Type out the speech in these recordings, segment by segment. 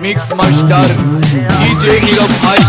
Mix master DJ Nirav भाई।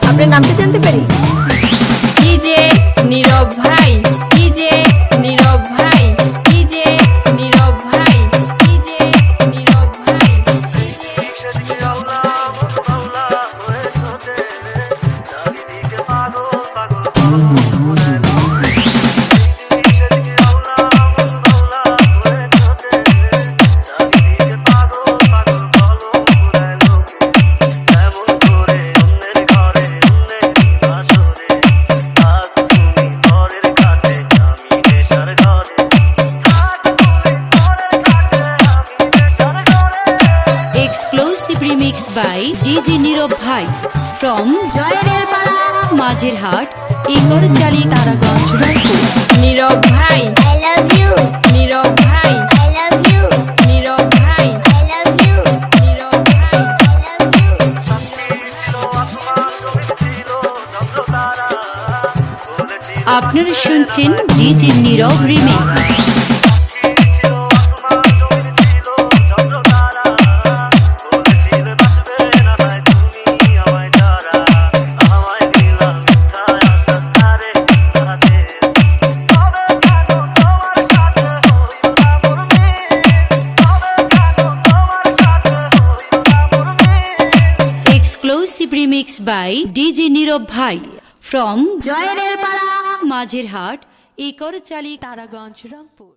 আপনার নামটা জানতে পারি? ডিজে নীরব ভাই, ডিজে নীরব ভাই, ডিজে নীরব ভাই, ডিজে নীরব ভাই। Exclusive remix by DJ Nirav Bhai from জয়ের পাড়া Majirhat, Igorchali, Taraganj, Raipur. নীরব ভাই, I love you, নীরব ভাই, I love you, নীরব ভাই, I love you, নীরব ভাই। I love you. আপনারা শুনছেন DJ Nirav remix. Exclusive remix by DJ Nirav Bhai from জয়ের পাড়া Majirhat, Igorchali, Taraganj, Raipur.